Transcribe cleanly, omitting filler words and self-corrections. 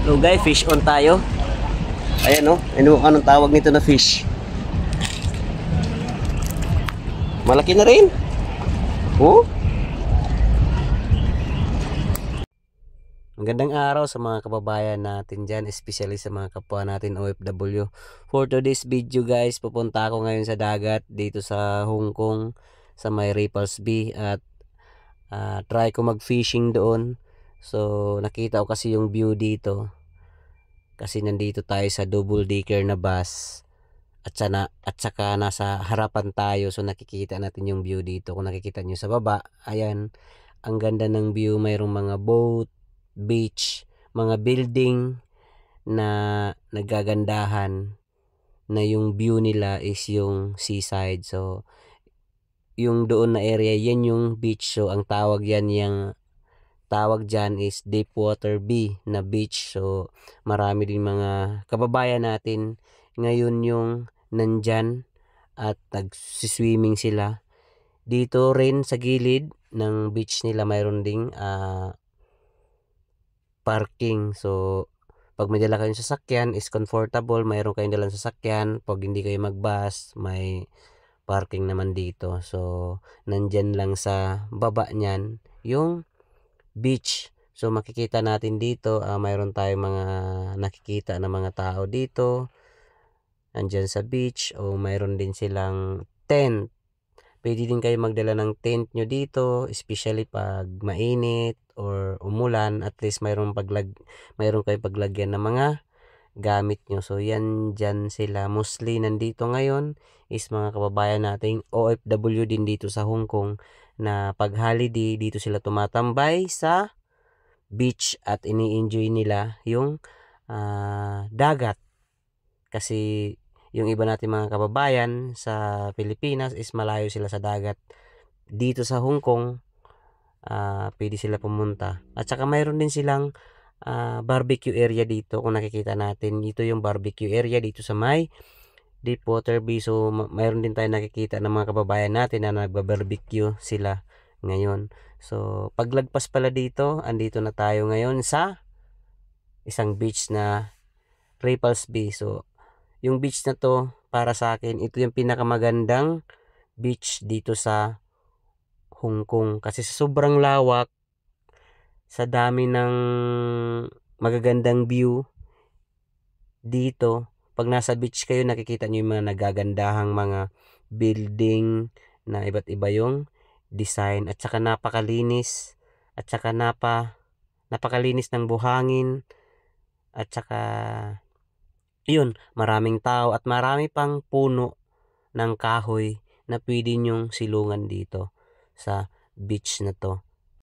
So guys, fish on tayo. Ayan o, anong tawag nito na fish? Malaki na rin. Oh. Magandang araw sa mga kababayan natin dyan, especially sa mga kapwa natin OFW. For today's video guys, pupunta ako ngayon sa dagat dito sa Hong Kong, sa may Ripples Bay, at try ko mag-fishing doon. So nakita ko kasi yung view dito, kasi nandito tayo sa double decker na bus, at saka nasa harapan tayo, so nakikita natin yung view dito. Kung nakikita nyo sa baba, ayan, ang ganda ng view. Mayroong mga boat, beach, mga building na nagagandahan, na yung view nila is yung seaside. So yung doon na area, yan yung beach. So ang tawag dyan is Deepwater Bay na beach. So marami din mga kababayan natin ngayon yung nandyan at nagsiswimming sila. Dito rin sa gilid ng beach nila mayroon ding parking. So pag may dala kayong sasakyan is comfortable, mayroon kayong dalang sasakyan. Pag hindi kayo magbus, may parking naman dito. So nandyan lang sa baba nyan yung beach. So makikita natin dito, mayroon tayong mga nakikita na mga tao dito andyan sa beach. O mayroon din silang tent. Pwede din kayo magdala ng tent nyo dito, especially pag mainit or umulan. At least mayroon kayong paglagyan ng mga gamit nyo. So yan, dyan sila mostly nandito ngayon is mga kababayan nating OFW din dito sa Hong Kong, na pag holiday dito sila tumatambay sa beach at ini-enjoy nila yung dagat. Kasi yung iba natin mga kababayan sa Pilipinas is malayo sila sa dagat. Dito sa Hong Kong, pwede sila pumunta. At saka mayroon din silang barbecue area dito. Kung nakikita natin, ito yung barbecue area dito sa may Deepwater Bay. So mayroon din tayo nakikita ng mga kababayan natin na nagba-barbecue sila ngayon. So paglagpas pala dito, andito na tayo ngayon sa isang beach na Ripples Bay. So yung beach na to, para sa akin, ito yung pinakamagandang beach dito sa Hong Kong. Kasi sa sobrang lawak, sa dami ng magagandang view dito, pag nasa beach kayo, nakikita nyo yung mga nagagandahang mga building na iba't iba yung design. At saka napakalinis. At saka napakalinis ng buhangin. At saka yun, maraming tao at marami pang puno ng kahoy na pwede nyong silungan dito sa beach na to.